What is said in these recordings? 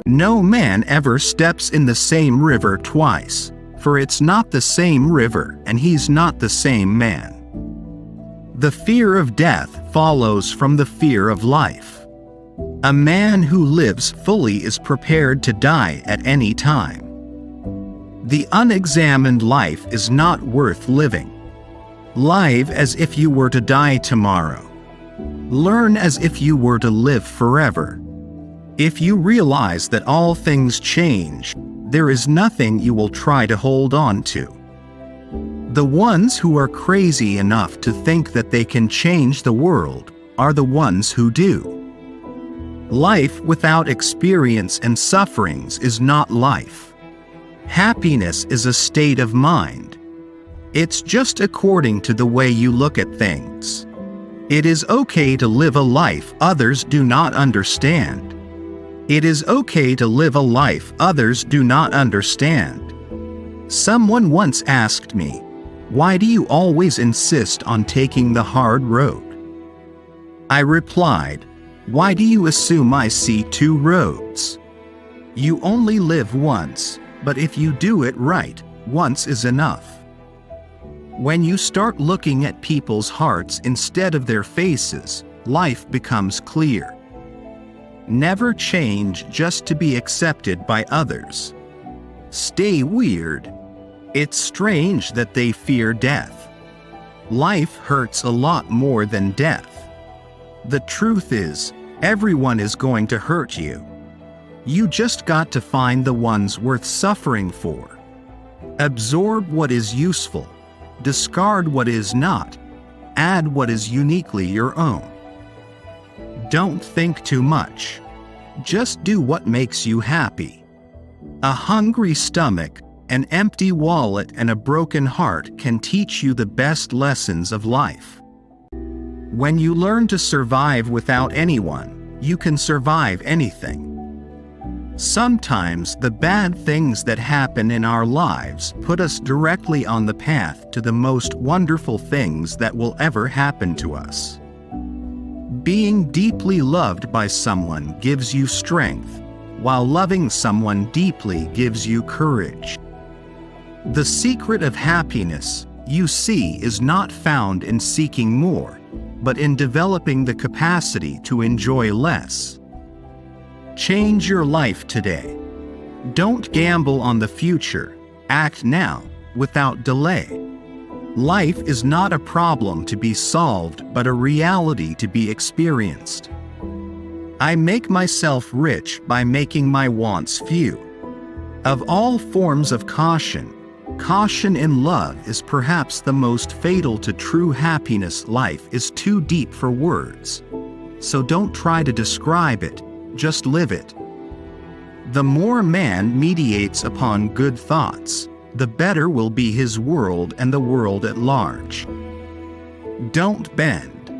No man ever steps in the same river twice, for it's not the same river and he's not the same man. The fear of death follows from the fear of life. A man who lives fully is prepared to die at any time. The unexamined life is not worth living. Live as if you were to die tomorrow. Learn as if you were to live forever. If you realize that all things change, there is nothing you will try to hold on to. The ones who are crazy enough to think that they can change the world are the ones who do. Life without experience and sufferings is not life. Happiness is a state of mind. It's just according to the way you look at things. It is okay to live a life others do not understand. It is okay to live a life others do not understand. Someone once asked me, "Why do you always insist on taking the hard road?" I replied, "Why do you assume I see two roads? You only live once, but if you do it right, once is enough." When you start looking at people's hearts instead of their faces, life becomes clear. Never change just to be accepted by others. Stay weird. It's strange that they fear death. Life hurts a lot more than death. The truth is, everyone is going to hurt you. You just got to find the ones worth suffering for. Absorb what is useful. Discard what is not. Add what is uniquely your own. Don't think too much. Just do what makes you happy. A hungry stomach, an empty wallet, and a broken heart can teach you the best lessons of life. When you learn to survive without anyone, you can survive anything. Sometimes the bad things that happen in our lives put us directly on the path to the most wonderful things that will ever happen to us. Being deeply loved by someone gives you strength, while loving someone deeply gives you courage. The secret of happiness, you see, is not found in seeking more, but in developing the capacity to enjoy less. Change your life today. Don't gamble on the future. Act now, without delay. Life is not a problem to be solved, but a reality to be experienced. I make myself rich by making my wants few. Of all forms of caution, caution in love is perhaps the most fatal to true happiness. Life is too deep for words. So don't try to describe it. Just live it. The more man mediates upon good thoughts, the better will be his world and the world at large. Don't bend.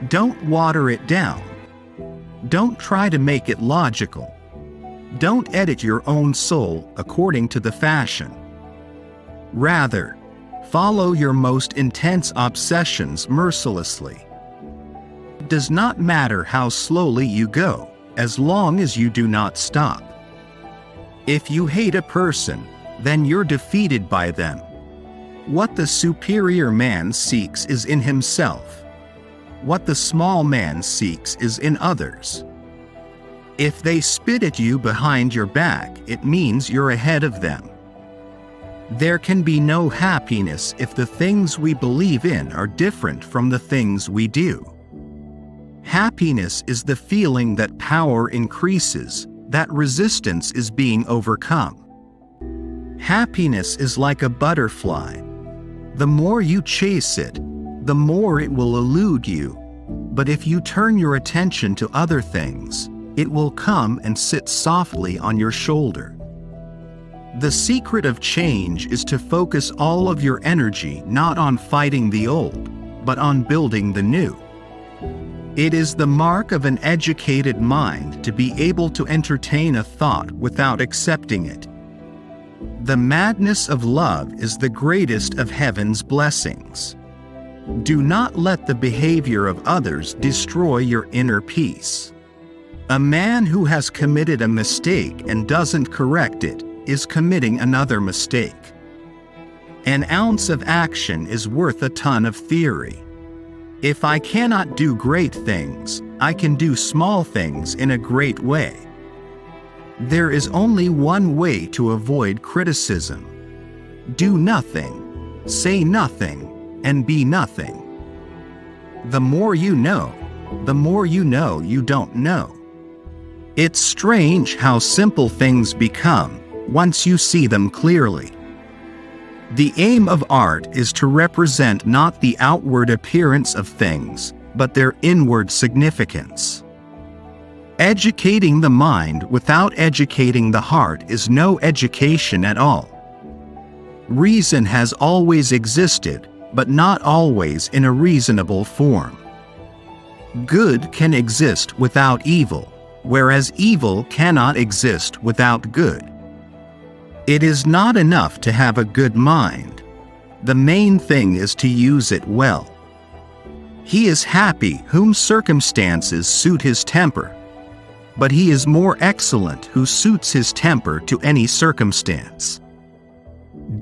Don't water it down. Don't try to make it logical. Don't edit your own soul according to the fashion. Rather, follow your most intense obsessions mercilessly. It does not matter how slowly you go, as long as you do not stop. If you hate a person, then you're defeated by them. What the superior man seeks is in himself. What the small man seeks is in others. If they spit at you behind your back, it means you're ahead of them. There can be no happiness if the things we believe in are different from the things we do. Happiness is the feeling that power increases, that resistance is being overcome. Happiness is like a butterfly. The more you chase it, the more it will elude you. But if you turn your attention to other things, it will come and sit softly on your shoulder. The secret of change is to focus all of your energy not on fighting the old, but on building the new. It is the mark of an educated mind to be able to entertain a thought without accepting it. The madness of love is the greatest of heaven's blessings. Do not let the behavior of others destroy your inner peace. A man who has committed a mistake and doesn't correct it is committing another mistake. An ounce of action is worth a ton of theory. If I cannot do great things, I can do small things in a great way. There is only one way to avoid criticism. Do nothing, say nothing, and be nothing. The more you know you don't know. It's strange how simple things become once you see them clearly. The aim of art is to represent not the outward appearance of things, but their inward significance. Educating the mind without educating the heart is no education at all. Reason has always existed, but not always in a reasonable form. Good can exist without evil, whereas evil cannot exist without good. It is not enough to have a good mind. The main thing is to use it well. He is happy whom circumstances suit his temper, but he is more excellent who suits his temper to any circumstance.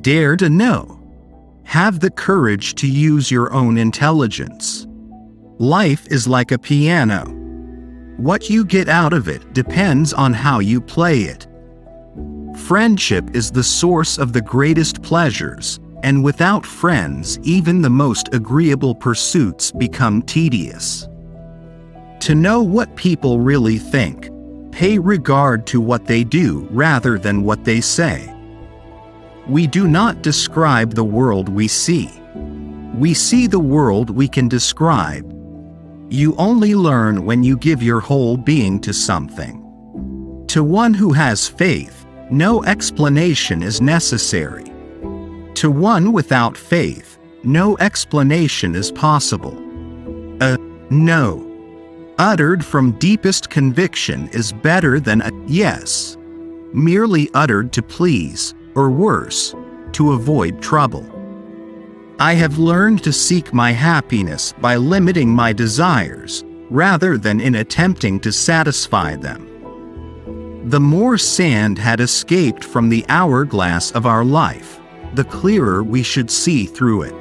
Dare to know. Have the courage to use your own intelligence. Life is like a piano. What you get out of it depends on how you play it. Friendship is the source of the greatest pleasures, and without friends, even the most agreeable pursuits become tedious. To know what people really think, pay regard to what they do rather than what they say. We do not describe the world we see. We see the world we can describe. You only learn when you give your whole being to something. To one who has faith, no explanation is necessary. To one without faith, no explanation is possible. A no, uttered from deepest conviction, is better than a yes, merely uttered to please, or worse, to avoid trouble. I have learned to seek my happiness by limiting my desires, rather than in attempting to satisfy them. The more sand had escaped from the hourglass of our life, the clearer we should see through it.